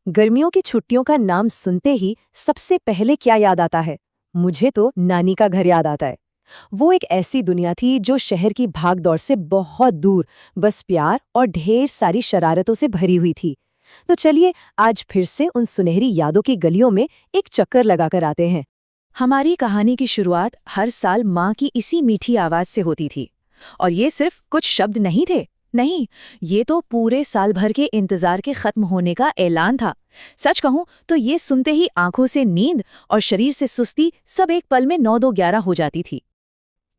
गर्मियों की छुट्टियों का नाम सुनते ही सबसे पहले क्या याद आता है? मुझे तो नानी का घर याद आता है। वो एक ऐसी दुनिया थी जो शहर की भागदौड़ से बहुत दूर, बस प्यार और ढेर सारी शरारतों से भरी हुई थी। तो चलिए आज फिर से उन सुनहरी यादों की गलियों में एक चक्कर लगाकर आते हैं। हमारी कहानी की शुरुआत हर साल माँ की इसी मीठी आवाज से होती थी। और ये सिर्फ कुछ शब्द नहीं थे। नहीं, ये तो पूरे साल भर के इंतजार के खत्म होने का ऐलान था। सच कहूं तो ये सुनते ही आंखों से नींद और शरीर से सुस्ती सब एक पल में 9-2-11 हो जाती थी।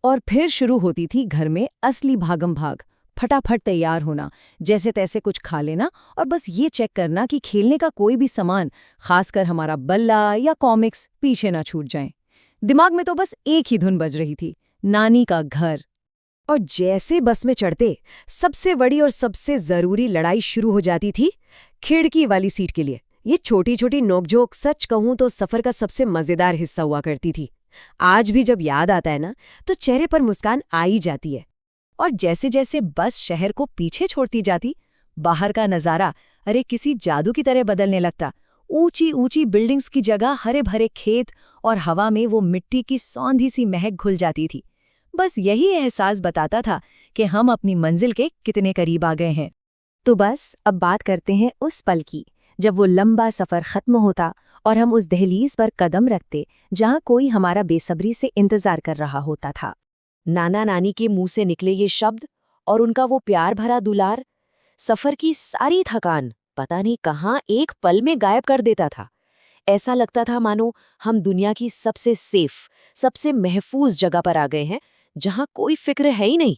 और फिर शुरू होती थी घर में असली भागम भाग। फटाफट तैयार होना, जैसे तैसे कुछ खा लेना और बस ये चेक करना कि खेलने का कोई भी सामान, खासकर हमारा बल्ला या कॉमिक्स, पीछे ना छूट जाएं। दिमाग में तो बस एक ही धुन बज रही थी, नानी का घर। और जैसे बस में चढ़ते, सबसे बड़ी और सबसे जरूरी लड़ाई शुरू हो जाती थी खिड़की वाली सीट के लिए। ये छोटी छोटी नोकझोंक सच कहूं तो सफर का सबसे मजेदार हिस्सा हुआ करती थी। आज भी जब याद आता है ना, तो चेहरे पर मुस्कान आ ही जाती है। और जैसे जैसे बस शहर को पीछे छोड़ती जाती, बाहर का नजारा अरे किसी जादू की तरह बदलने लगता। ऊंची ऊंची बिल्डिंग्स की जगह हरे भरे खेत और हवा में वो मिट्टी की सौंधी सी महक घुल जाती थी। बस यही एहसास बताता था कि हम अपनी मंजिल के कितने करीब आ गए हैं। तो बस अब बात करते हैं उस पल की, जब वो लंबा सफर खत्म होता और हम उस दहलीज पर कदम रखते जहां कोई हमारा बेसब्री से इंतजार कर रहा होता था। नाना नानी के मुंह से निकले ये शब्द और उनका वो प्यार भरा दुलार सफर की सारी थकान पता नहीं कहाँ एक पल में गायब कर देता था। ऐसा लगता था मानो हम दुनिया की सबसे सेफ, सबसे महफूज जगह पर आ गए हैं, जहां कोई फिक्र है ही नहीं।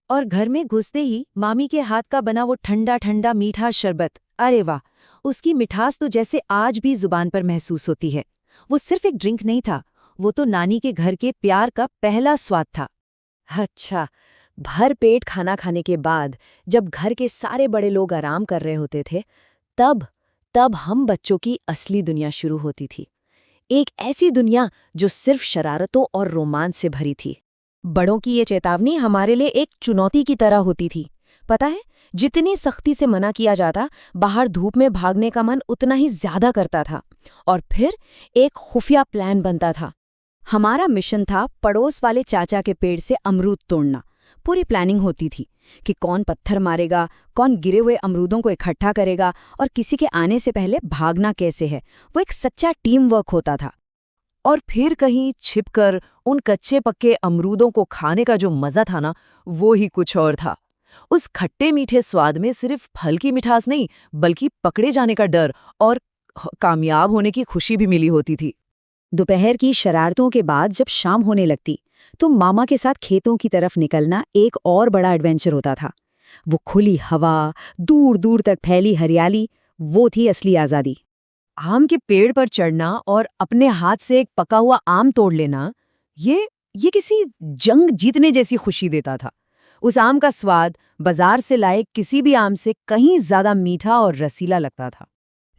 और घर में घुसते ही मामी के हाथ का बना वो ठंडा ठंडा मीठा शरबत, अरे वाह, उसकी मिठास तो जैसे आज भी जुबान पर महसूस होती है। वो सिर्फ एक ड्रिंक नहीं था, वो तो नानी के घर के प्यार का पहला स्वाद था। अच्छा, भर पेट खाना खाने के बाद जब घर के सारे बड़े लोग आराम कर रहे होते थे, तब तब हम बच्चों की असली दुनिया शुरू होती थी। एक ऐसी दुनिया जो सिर्फ शरारतों और रोमांच से भरी थी। बड़ों की ये चेतावनी हमारे लिए एक चुनौती की तरह होती थी। पता है, जितनी सख्ती से मना किया जाता, बाहर धूप में भागने का मन उतना ही ज्यादा करता था। और फिर एक खुफिया प्लान बनता था। हमारा मिशन था पड़ोस वाले चाचा के पेड़ से अमरूद तोड़ना। पूरी प्लानिंग होती थी कि कौन पत्थर मारेगा, कौन गिरे हुए अमरूदों को इकट्ठा करेगा और किसी के आने से पहले भागना कैसे है। वो एक सच्चा टीम वर्क होता था। और फिर कहीं छिपकर उन कच्चे पक्के अमरूदों को खाने का जो मजा था ना, वो ही कुछ और था। उस खट्टे मीठे स्वाद में सिर्फ फल की मिठास नहीं, बल्कि पकड़े जाने का डर और कामयाब होने की खुशी भी मिली होती थी। दोपहर की शरारतों के बाद जब शाम होने लगती, तो मामा के साथ खेतों की तरफ निकलना एक और बड़ा एडवेंचर होता था। वो खुली हवा, दूर दूर तक फैली हरियाली, वो थी असली आज़ादी। आम के पेड़ पर चढ़ना और अपने हाथ से एक पका हुआ आम तोड़ लेना, ये किसी जंग जीतने जैसी खुशी देता था। उस आम का स्वाद बाजार से लाए किसी भी आम से कहीं ज्यादा मीठा और रसीला लगता था।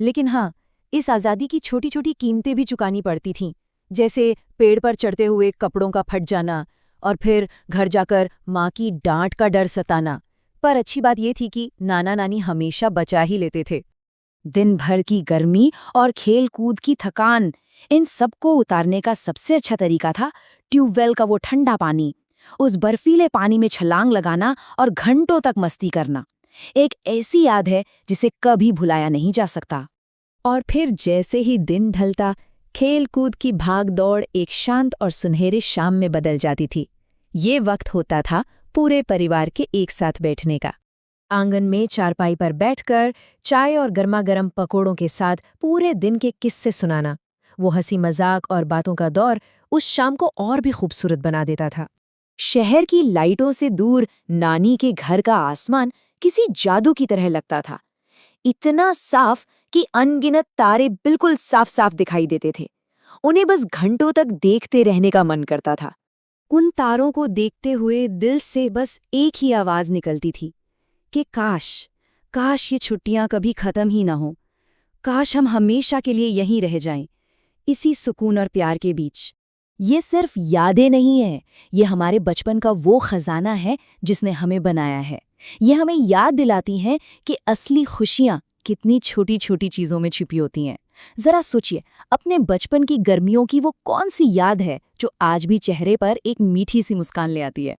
लेकिन हाँ, इस आज़ादी की छोटी छोटी कीमतें भी चुकानी पड़ती थीं, जैसे पेड़ पर चढ़ते हुए कपड़ों का फट जाना और फिर घर जाकर माँ की डांट का डर सताना। पर अच्छी बात ये थी कि नाना नानी हमेशा बचा ही लेते थे। दिन भर की गर्मी और खेल कूद की थकान, इन सबको उतारने का सबसे अच्छा तरीका था ट्यूबवेल का वो ठंडा पानी। उस बर्फीले पानी में छलांग लगाना और घंटों तक मस्ती करना एक ऐसी याद है जिसे कभी भुलाया नहीं जा सकता। और फिर जैसे ही दिन ढलता, खेल कूद की भाग दौड़ एक शांत और सुनहरी शाम में बदल जाती थी। ये वक्त होता था पूरे परिवार के एक साथ बैठने का। आंगन में चारपाई पर बैठकर चाय और गर्मा गर्म पकोड़ों के साथ पूरे दिन के किस्से सुनाना। वो हंसी मजाक और बातों का दौर उस शाम को और भी खूबसूरत बना देता था। शहर की लाइटों से दूर नानी के घर का आसमान किसी जादू की तरह लगता था। इतना साफ कि अनगिनत तारे बिल्कुल साफ साफ दिखाई देते थे। उन्हें बस घंटों तक देखते रहने का मन करता था। उन तारों को देखते हुए दिल से बस एक ही आवाज निकलती थी कि काश ये छुट्टियां कभी खत्म ही ना हो। काश हम हमेशा के लिए यहीं रह जाएं, इसी सुकून और प्यार के बीच। ये सिर्फ यादें नहीं है, ये हमारे बचपन का वो खजाना है जिसने हमें बनाया है। ये हमें याद दिलाती हैं कि असली खुशियां कितनी छोटी छोटी चीजों में छिपी होती हैं। जरा सोचिए, अपने बचपन की गर्मियों की वो कौन सी याद है जो आज भी चेहरे पर एक मीठी सी मुस्कान ले आती है।